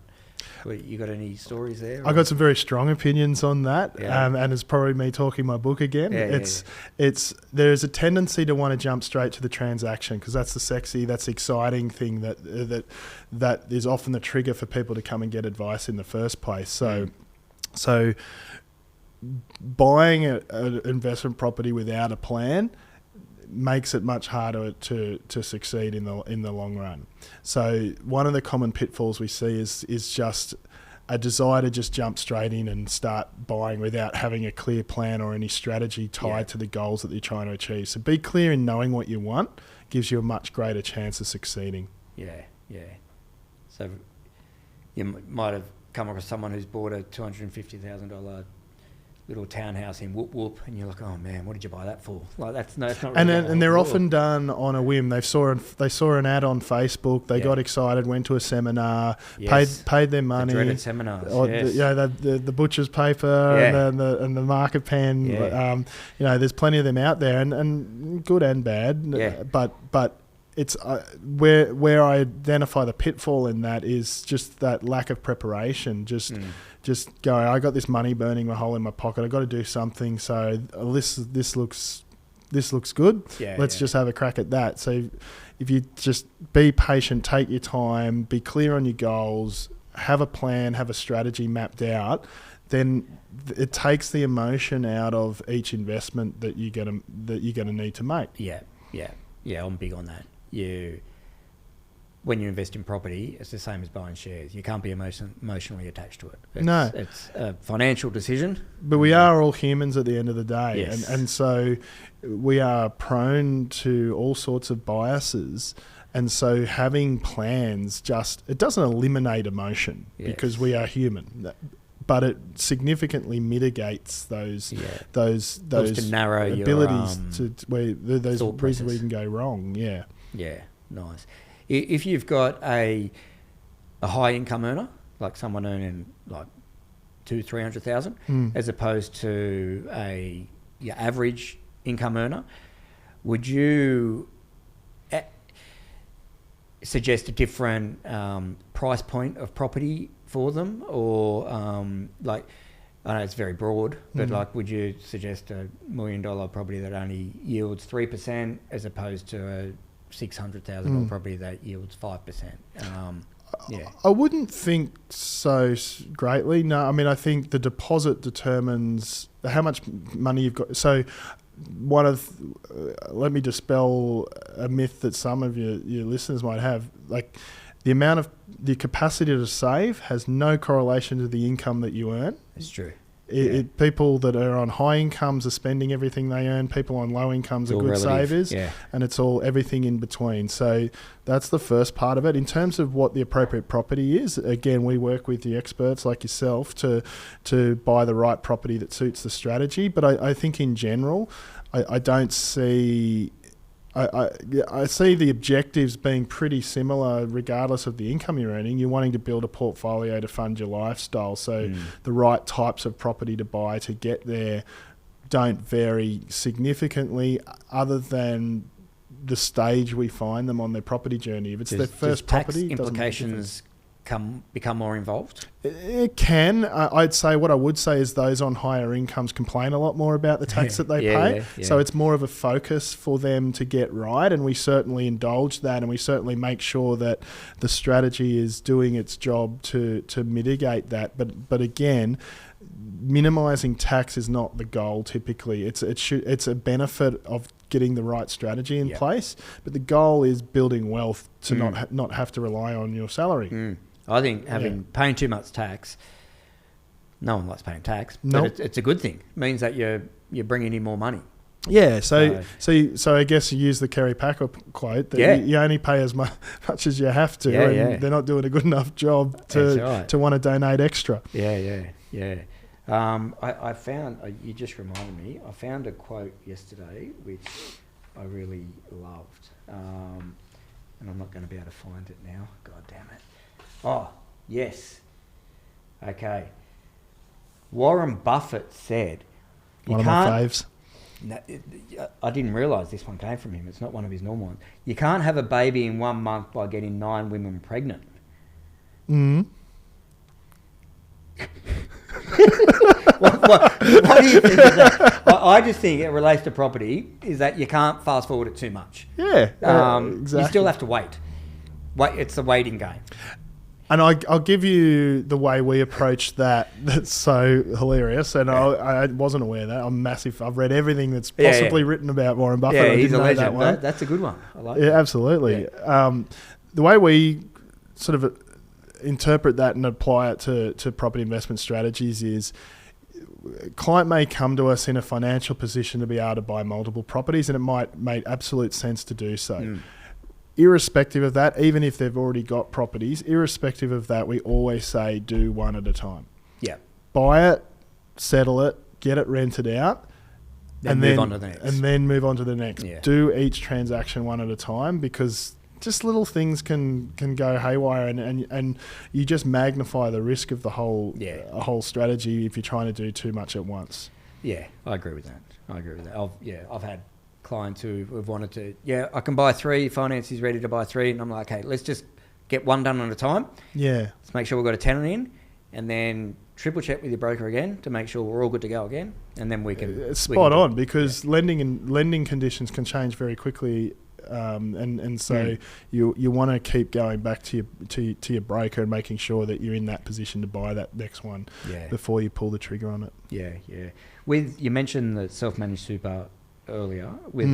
You got any stories there? I got some very strong opinions on that, and it's probably me talking my book again. There's a tendency to want to jump straight to the transaction because that's the sexy, that's the exciting thing that is often the trigger for people to come and get advice in the first place. So buying an investment property without a plan makes it much harder to succeed in the long run. So one of the common pitfalls we see is just a desire to just jump straight in and start buying without having a clear plan or any strategy tied to the goals that you're trying to achieve. So be clear in knowing what you want gives you a much greater chance of succeeding. Yeah. So you might have come across someone who's bought a $250,000 little townhouse in Whoop Whoop, and you're like, oh man, what did you buy that for? Like that's not really. And they're often done on a whim. They saw an ad on Facebook. They got excited, went to a seminar, paid their money. The dreaded seminars. The butcher's paper and the marker pen. Yeah. There's plenty of them out there, and good and bad. Yeah. But it's where I identify the pitfall in that is just that lack of preparation. Just go, I got this money burning a hole in my pocket. I got to do something. So this looks good. Let's just have a crack at that. So if you just be patient, take your time, be clear on your goals, have a plan, have a strategy mapped out, then it takes the emotion out of each investment that you're gonna need to make. Yeah. I'm big on that. When you invest in property, it's the same as buying shares. You can't be emotionally attached to it. It's a financial decision. But we are all humans at the end of the day. Yes. And so we are prone to all sorts of biases. And so having plans it doesn't eliminate emotion because we are human. But it significantly mitigates those to narrow abilities those thought reasons where process. you can go wrong. Yeah, nice. If you've got a high income earner, like someone earning like $200,000-300,000, as opposed to your average income earner, would you suggest a different price point of property for them, or I know it's very broad, but would you suggest $1 million property that only yields 3% as opposed to a $600,000 property that yields 5%? I wouldn't think so greatly. No, I mean, I think the deposit determines how much money you've got. So let me dispel a myth that some of your listeners might have. Like the capacity to save has no correlation to the income that you earn. It's true. People that are on high incomes are spending everything they earn. People on low incomes are good savers, and it's all everything in between. So that's the first part of it. In terms of what the appropriate property is, again, we work with the experts like yourself to buy the right property that suits the strategy. But I think in general, I don't see. I see the objectives being pretty similar regardless of the income you're earning. You're wanting to build a portfolio to fund your lifestyle. So the right types of property to buy to get there don't vary significantly other than the stage we find them on their property journey. If it's their first property, tax implications become more involved? It can. I'd say what I would say is those on higher incomes complain a lot more about the tax that they pay. So it's more of a focus for them to get right, and we certainly indulge that, and we certainly make sure that the strategy is doing its job to mitigate that. But again, minimising tax is not the goal typically. It's a benefit of getting the right strategy in place, but the goal is building wealth to not have to rely on your salary. I think paying too much tax, no one likes paying tax, but it's a good thing. It means that you're bringing in more money. Yeah, so I guess you use the Kerry Packer quote that you only pay as much as you have to, and they're not doing a good enough job to want to donate extra. I found, you just reminded me, I found a quote yesterday which I really loved, and I'm not going to be able to find it now. God damn it. Oh, yes. Okay. Warren Buffett said... One of my faves. No, I didn't realise this one came from him. It's not one of his normal ones. You can't have a baby in 1 month by getting 9 women pregnant. What do you think of that? I just think it relates to property, is that you can't fast forward it too much. Exactly. You still have to wait. It's the waiting game. And I'll give you the way we approach that. That's so hilarious. And I wasn't aware of that. I'm massive. I've read everything that's possibly written about Warren Buffett. Yeah, he's a legend. That one. That's a good one. I like it. Absolutely. Yeah. The way we sort of interpret that and apply it to property investment strategies is, a client may come to us in a financial position to be able to buy multiple properties, and it might make absolute sense to do so. Irrespective of that, even if they've already got properties, irrespective of that, we always say do one at a time. Yeah. Buy it, settle it, get it rented out, and then move on to the next. And then move on to the next. Yeah. Do each transaction one at a time, because just little things can go haywire, and you just magnify the risk of the whole strategy if you're trying to do too much at once. Yeah, I agree with that. I've had clients who have wanted to, I can buy 3, finance is ready to buy 3, and I'm like, okay, let's just get one done at a time. Yeah. Let's make sure we've got a tenant in, and then triple check with your broker again to make sure we're all good to go again, and then we can... It's spot on, because lending conditions can change very quickly, and so you want to keep going back to your broker and making sure that you're in that position to buy that next one before you pull the trigger on it. Yeah. You mentioned the self-managed super earlier with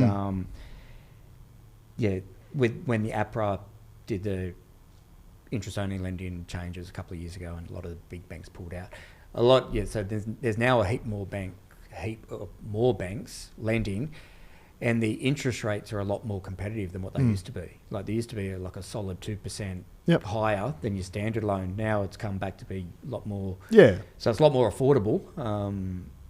when the APRA did the interest only lending changes a couple of years ago, and a lot of the big banks pulled out. So there's now a heap more banks lending, and the interest rates are a lot more competitive than what they used to be. Like, they used to be like a solid 2% higher than your standard loan. Now it's come back to be a lot more. Yeah. So it's a lot more affordable.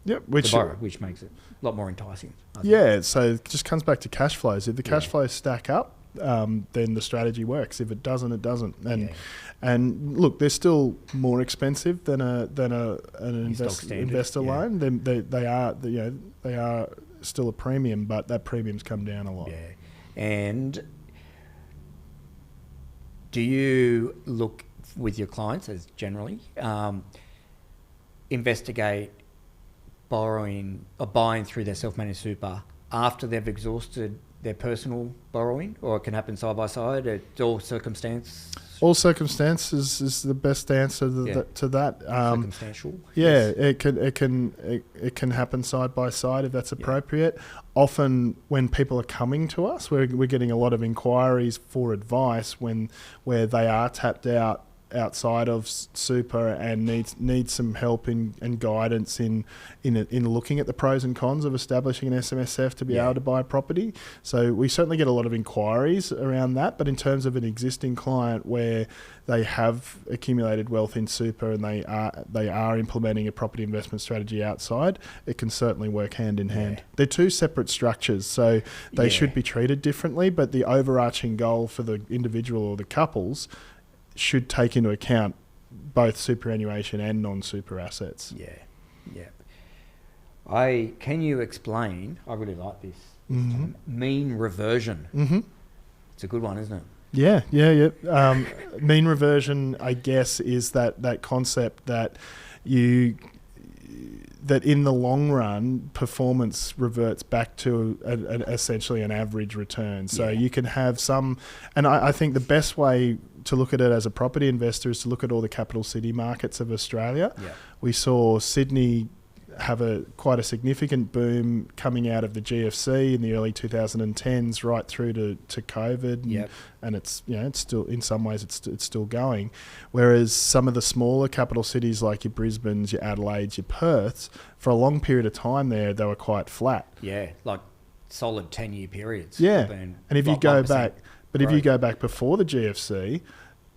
To borrow, which makes it a lot more enticing. Yeah, so it just comes back to cash flows. If the cash flows stack up, then the strategy works. If it doesn't, it doesn't. And look, they're still more expensive than an investor loan. They are still a premium, but that premium's come down a lot. Yeah. And do you look with your clients as generally investigate borrowing or buying through their self-managed super after they've exhausted their personal borrowing, or it can happen side by side? It's all circumstance. All circumstances is the best answer to that. Circumstantial. Yeah, it can happen side by side if that's appropriate. Often, when people are coming to us, we're getting a lot of inquiries for advice where they are tapped out outside of super and needs some help and guidance in looking at the pros and cons of establishing an SMSF to be able to buy a property. So we certainly get a lot of inquiries around that, but in terms of an existing client where they have accumulated wealth in super and they are implementing a property investment strategy outside, it can certainly work hand in hand. They're two separate structures, so they should be treated differently, but the overarching goal for the individual or the couples should take into account both superannuation and non-super assets. Can you explain, I really like this, Mm-hmm. mean reversion. Mm-hmm. It's a good one, isn't it? Yeah. Mean reversion, I guess, is that concept that that in the long run, performance reverts back to essentially an average return. So you can have some, and I think the best way to look at it as a property investor is to look at all the capital city markets of Australia. Yeah. We saw Sydney have quite a significant boom coming out of the GFC in the early 2010s right through to COVID, and it's still, in some ways it's still going, whereas some of the smaller capital cities like your Brisbanes, your Adelaides, your Perths, for a long period of time they were quite flat. Like solid 10-year periods. And if you go back, if you go back before the GFC,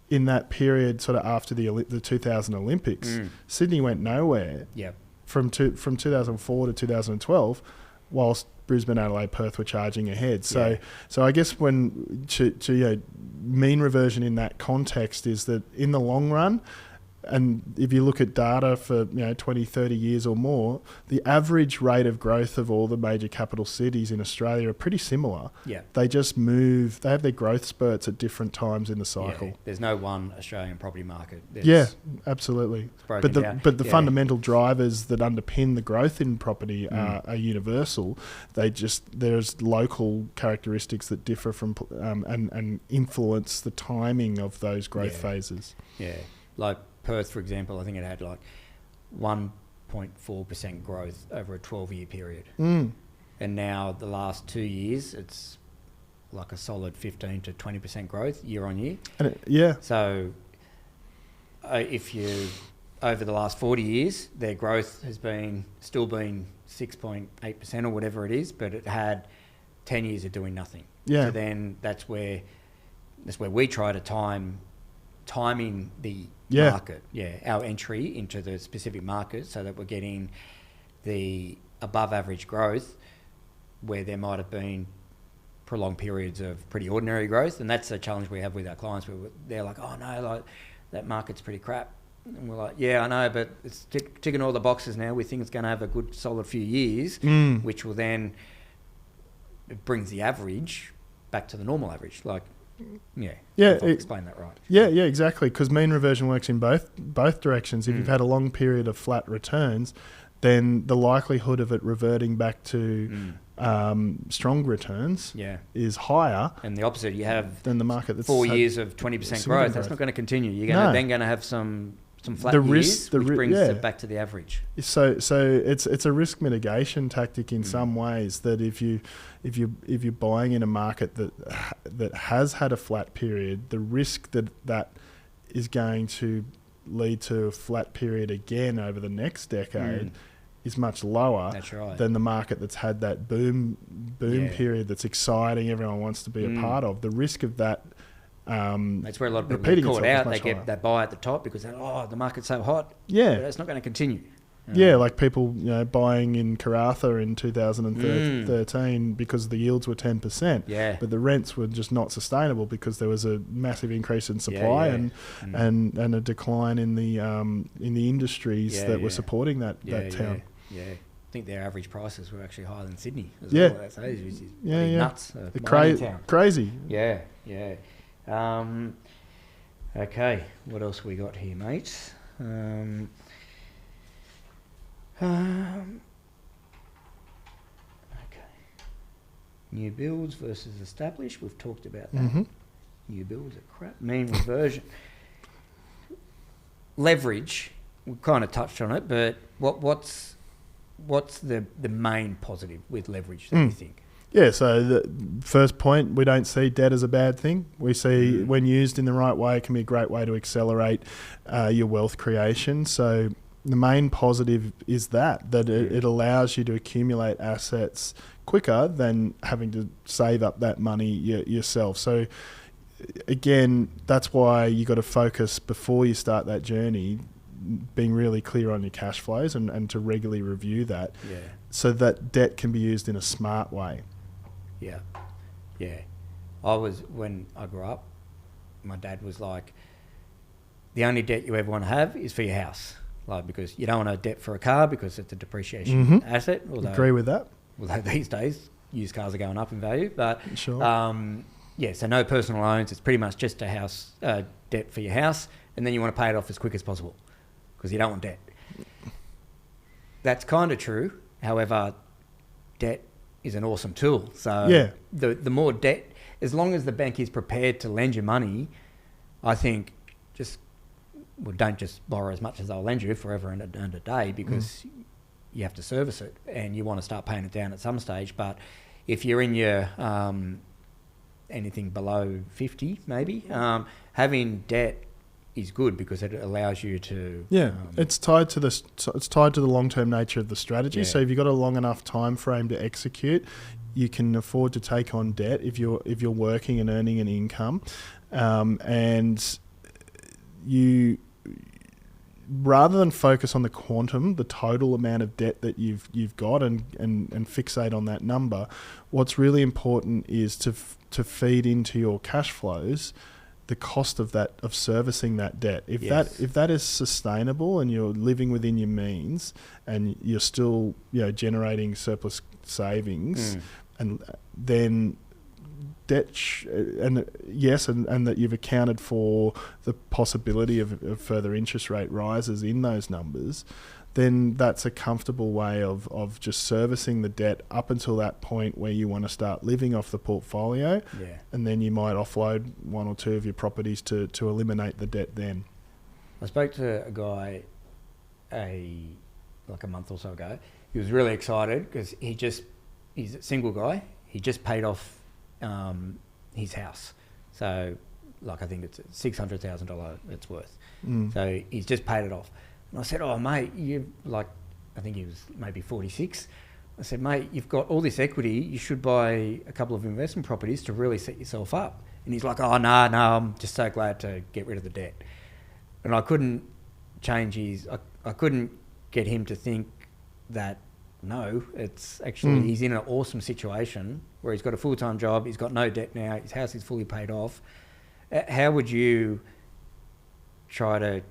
in that period sort of after the 2000 Olympics, Sydney went nowhere. From 2004 to 2012, whilst Brisbane, Adelaide, Perth were charging ahead. So I guess when mean reversion in that context is that in the long run, and if you look at data for 20, 30 years or more, the average rate of growth of all the major capital cities in Australia are pretty similar. They just move, they have their growth spurts at different times in the cycle. There's no one Australian property market. Absolutely. But the fundamental drivers that underpin the growth in property are universal. There's local characteristics that differ from and influence the timing of those growth phases. Like Perth, for example, I think it had like 1.4% growth over a 12-year period. And now the last 2 years, it's like a solid 15 to 20% growth year on year. So if you, over the last 40 years, their growth has still been 6.8% or whatever it is, but it had 10 years of doing nothing. So then that's where we try to timing the market, our entry into the specific market, so that we're getting the above average growth where there might have been prolonged periods of pretty ordinary growth. And that's a challenge we have with our clients, where they're like, oh no, like that market's pretty crap. And we're like, yeah, I know, but it's ticking all the boxes now. We think it's going to have a good solid few years, which will then, it brings the average back to the normal average. Like, explain that right. Exactly, because mean reversion works in both directions. If you've had a long period of flat returns, then the likelihood of it reverting back to strong returns is higher. And the opposite, you have than the market that's 4 years of 20% growth. That's not going to continue. You're then going to have some flat years, which brings it back to the average. So it's a risk mitigation tactic in some ways, that if you're buying in a market that has had a flat period, the risk that is going to lead to a flat period again over the next decade is much lower than the market that's had that boom period that's exciting, everyone wants to be a part of. The risk of that that's where a lot of people get caught out. They buy at the top because the market's so hot. But it's not going to continue. Like people buying in Karratha in 2013 because the yields were 10%. But the rents were just not sustainable because there was a massive increase in supply and a decline in the industries that were supporting that town. I think their average prices were actually higher than Sydney as well. That's which is nuts. Crazy. Okay, what else we got here, mates? New builds versus established. We've talked about that. New builds are crap. Mean reversion. Leverage. We kind of touched on it, but what's the main positive with leverage that you think? Yeah, so the first point, we don't see debt as a bad thing. We see when used in the right way, it can be a great way to accelerate your wealth creation. So the main positive is that it allows you to accumulate assets quicker than having to save up that money yourself. So again, that's why you got to focus before you start that journey, being really clear on your cash flows and to regularly review that, so that debt can be used in a smart way. Yeah. When I grew up, my dad was like, the only debt you ever want to have is for your house. Like, because you don't want a debt for a car because it's a depreciation asset. Agree with that. Although these days, used cars are going up in value. But, sure. So no personal loans. It's pretty much just a house debt for your house. And then you want to pay it off as quick as possible because you don't want debt. That's kind of true. However, debt is an awesome tool. So the more debt, as long as the bank is prepared to lend you money, I think don't just borrow as much as they'll lend you forever and a day, because you have to service it and you want to start paying it down at some stage. But if you're in your anything below 50, maybe, having debt is good because it allows you to it's tied to the long-term nature of the strategy. So if you've got a long enough time frame to execute, you can afford to take on debt if you're working and earning an income, and you, rather than focus on the quantum, the total amount of debt that you've got and fixate on that number, what's really important is to feed into your cash flows the cost of servicing that debt. If that is sustainable and you're living within your means and you're still generating surplus savings, and then debt and that you've accounted for the possibility of further interest rate rises in those numbers, then that's a comfortable way of just servicing the debt up until that point where you want to start living off the portfolio. And then you might offload one or two of your properties to eliminate the debt then. I spoke to a guy like a month or so ago. He was really excited because he's a single guy. He just paid off his house. So I think it's $600,000 it's worth. So he's just paid it off. And I said, oh, mate, I think he was maybe 46. I said, mate, you've got all this equity. You should buy a couple of investment properties to really set yourself up. And he's like, oh, no, I'm just so glad to get rid of the debt. And I couldn't change I couldn't get him to think that, no, it's actually, he's in an awesome situation where he's got a full-time job, he's got no debt now, his house is fully paid off. How would you try to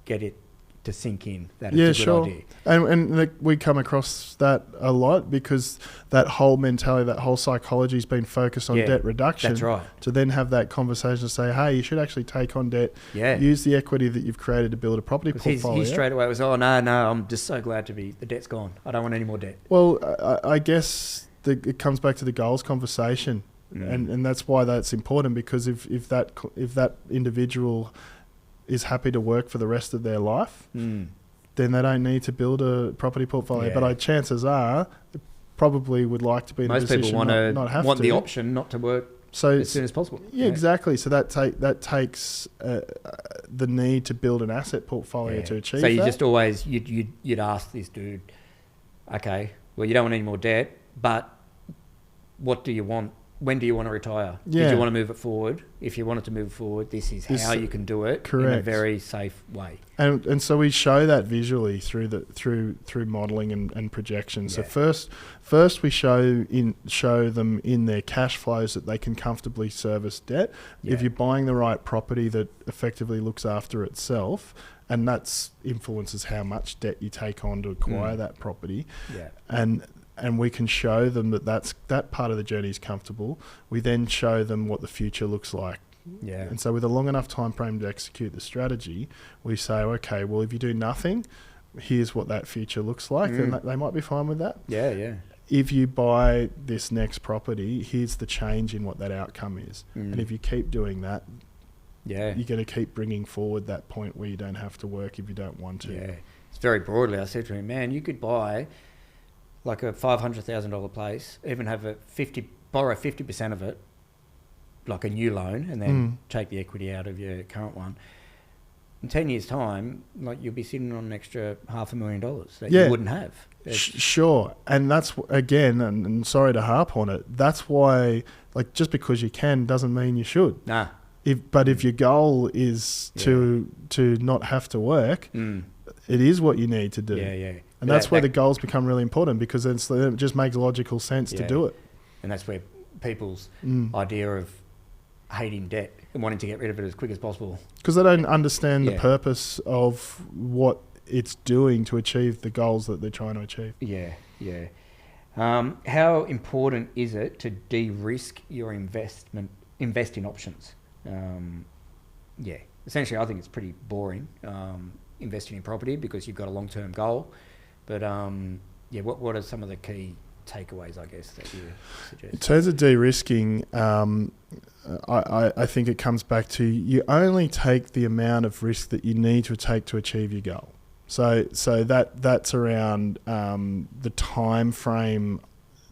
get it to sink in that it's a good idea? And we come across that a lot because that whole mentality, that whole psychology has been focused on debt reduction. That's right. To then have that conversation to say, hey, you should actually take on debt, use the equity that you've created to build a property portfolio. He straight away was, oh, no, I'm just so glad the debt's gone. I don't want any more debt. Well, I guess it comes back to the goals conversation. And that's why that's important, because if that individual is happy to work for the rest of their life, then they don't need to build a property portfolio. But chances are, they probably would like to be in a position want the option not to work as soon as possible. Yeah, exactly. So that takes the need to build an asset portfolio to achieve that. So you just always, you'd ask this dude, okay, well, you don't want any more debt, but what do you want? When do you want to retire? Did you want to move it forward? If you wanted to move it forward, this is how you can do it in a very safe way. And so we show that visually through modelling and projection. So first we show them in their cash flows that they can comfortably service debt. If you're buying the right property that effectively looks after itself, and that influences how much debt you take on to acquire that property. And we can show them that part of the journey is comfortable. We then show them what the future looks like. And so with a long enough time frame to execute the strategy, we say, okay, well, if you do nothing, here's what that future looks like. And they might be fine with that. If you buy this next property, here's the change in what that outcome is. And if you keep doing that, you're going to keep bringing forward that point where you don't have to work if you don't want to. It's very broadly. I said to him, man, you could buy like a $500,000 place, even have borrow 50% of it, like a new loan, and then take the equity out of your current one. In 10 years' time, like you'll be sitting on an extra $500,000 that you wouldn't have. Sure. And that's, again, and sorry to harp on it, that's why, like, just because you can doesn't mean you should. Nah. But if your goal is to not have to work, it is what you need to do. Yeah. And that's where the goals become really important, because it just makes logical sense to do it. And that's where people's idea of hating debt and wanting to get rid of it as quick as possible. Because they don't understand the purpose of what it's doing to achieve the goals that they're trying to achieve. Yeah. How important is it to de-risk your invest in options? Essentially, I think it's pretty boring investing in property because you've got a long-term goal. But what are some of the key takeaways, I guess, that you suggest? In terms of de-risking, I think it comes back to you only take the amount of risk that you need to take to achieve your goal. So that's around the time frame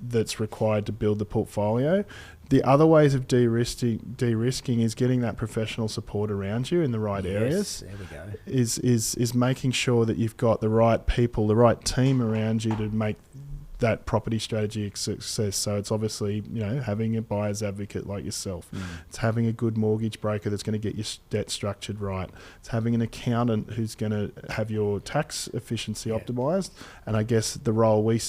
that's required to build the portfolio. The other ways of de-risking is getting that professional support around you in the right areas. There we go. Is making sure that you've got the right people, the right team around you to make that property strategy a success. So it's obviously, having a buyer's advocate like yourself. It's having a good mortgage broker that's going to get your debt structured right. It's having an accountant who's going to have your tax efficiency optimised. And I guess the role we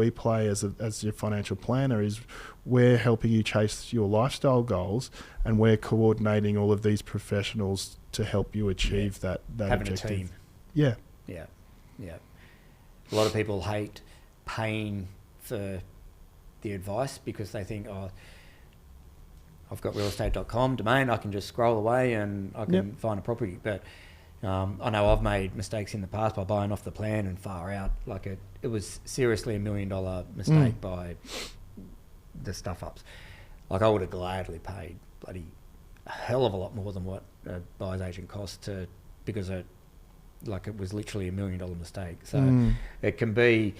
play as your financial planner is we're helping you chase your lifestyle goals, and we're coordinating all of these professionals to help you achieve that having objective. A team. Yeah. A lot of people hate paying for the advice because they think, I've got realestate.com domain, I can just scroll away and I can find a property. But I know I've made mistakes in the past by buying off the plan and far out. Like it was seriously $1 million mistake by the stuff ups. Like I would have gladly paid bloody a hell of a lot more than what a buyer's agent cost because it was literally $1 million mistake. So it can be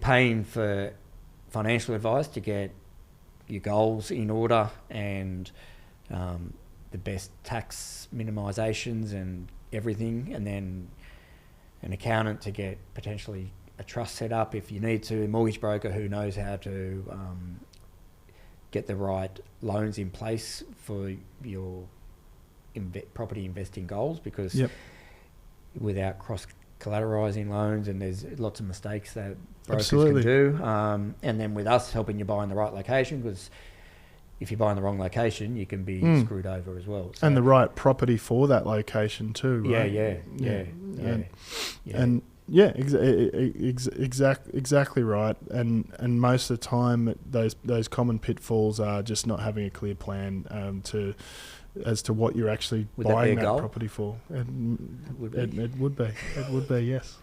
paying for financial advice to get your goals in order and the best tax minimisations and everything, and then an accountant to get potentially a trust set up if you need to, a mortgage broker who knows how to get the right loans in place for your property investing goals, because without cross-collateralising loans, and there's lots of mistakes that brokers can do. And then with us helping you buy in the right location, because if you buy in the wrong location, you can be screwed over as well. So, and the right property for that location too, right? Exactly right. And most of the time, those common pitfalls are just not having a clear plan as to what you're actually buying that property for. It would be, yes.